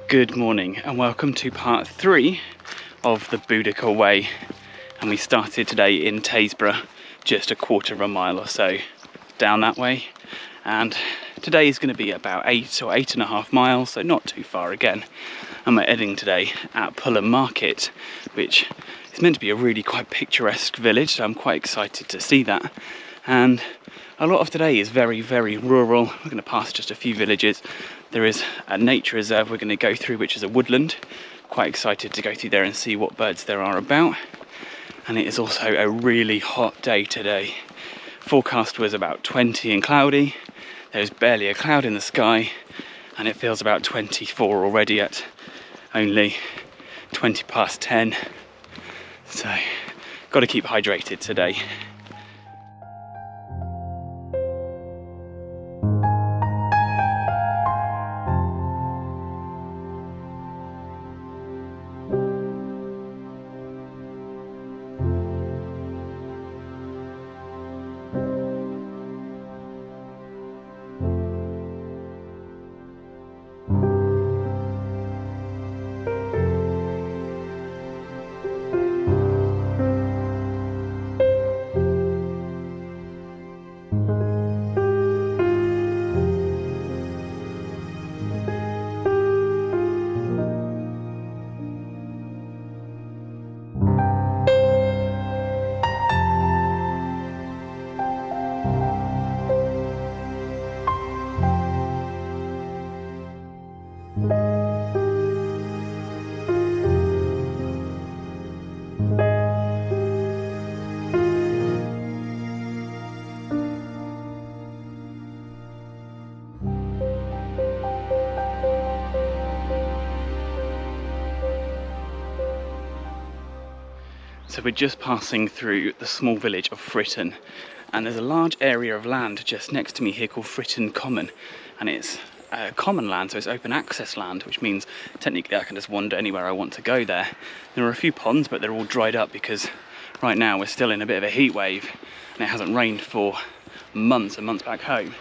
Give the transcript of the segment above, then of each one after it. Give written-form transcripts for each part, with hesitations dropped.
Good morning and welcome to part 3 of the Boudicca Way, and we started today in Tasburgh, just a quarter of a mile or so down that way, and today is going to be about 8 or 8.5 miles, so not too far again. And we're heading today at Pulham Market, which is meant to be a really quite picturesque village, so I'm quite excited to see that. And a lot of today is very, very rural. We're going to pass just a few villages. There is a nature reserve we're going to go through, which is a woodland. Quite excited to go through there and see what birds there are about. And it is also a really hot day today. Forecast was about 20 and cloudy. There's barely a cloud in the sky, and it feels about 24 already at only 20 past 10. So, got to keep hydrated today. So we're just passing through the small village of Fritton, and there's a large area of land just next to me here called Fritton Common, and it's common land, so it's open access land, which means technically I can just wander anywhere I want to go there. There are a few ponds, but they're all dried up because right now we're still in a bit of a heat wave and it hasn't rained for months and months back home.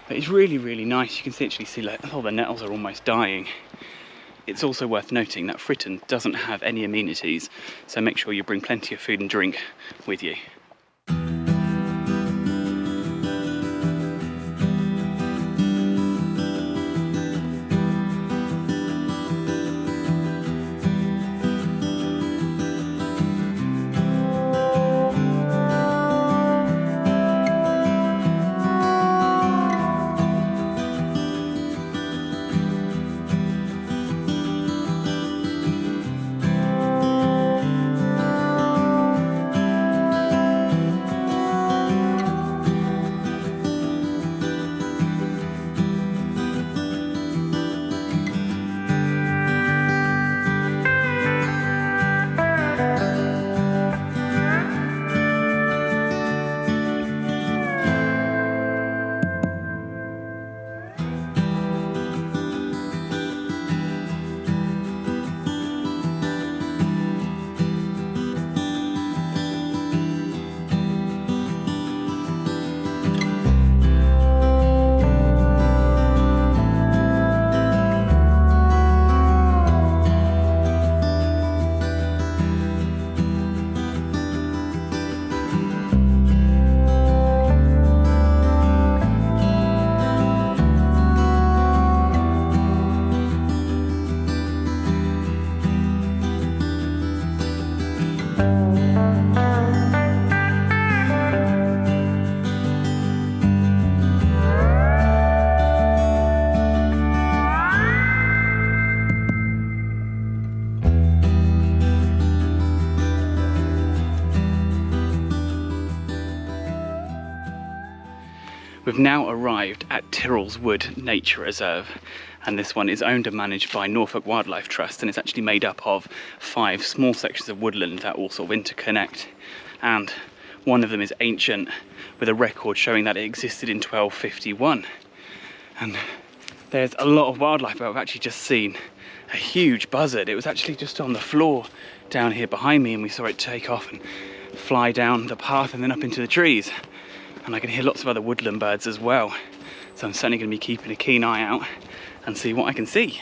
But it's really, really nice. You can actually see like all the nettles are almost dying. It's also worth noting that Fritton doesn't have any amenities, so make sure you bring plenty of food and drink with you. We've now arrived at Tyrrell's Wood Nature Reserve, and this one is owned and managed by Norfolk Wildlife Trust, and it's actually made up of 5 small sections of woodland that all sort of interconnect, and one of them is ancient, with a record showing that it existed in 1251. And there's a lot of wildlife. I've actually just seen a huge buzzard. It was actually just on the floor down here behind me, and we saw it take off and fly down the path and then up into the trees. And I can hear lots of other woodland birds as well. So I'm certainly going to be keeping a keen eye out and see what I can see.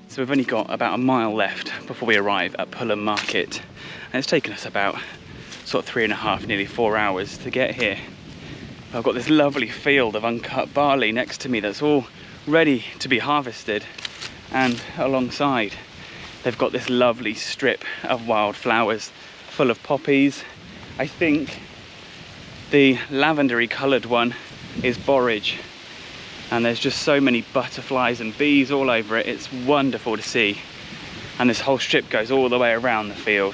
So we've only got about a mile left before we arrive at Pulham Market, and it's taken us about sort of 3.5, nearly 4 hours to get here. I've got this lovely field of uncut barley next to me that's all ready to be harvested, and alongside they've got this lovely strip of wildflowers full of poppies. I think the lavendery coloured one is borage, and there's just so many butterflies and bees all over it. It's wonderful to see, and this whole strip goes all the way around the field.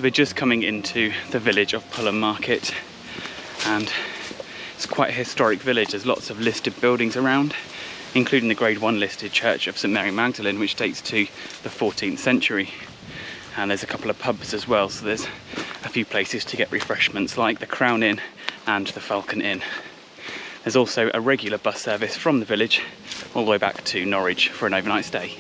We're just coming into the village of Pulham Market, and it's quite a historic village. There's lots of listed buildings around, including the Grade 1 listed Church of St Mary Magdalene, which dates to the 14th century. And there's a couple of pubs as well, so there's a few places to get refreshments like the Crown Inn and the Falcon Inn. There's also a regular bus service from the village all the way back to Norwich for an overnight stay.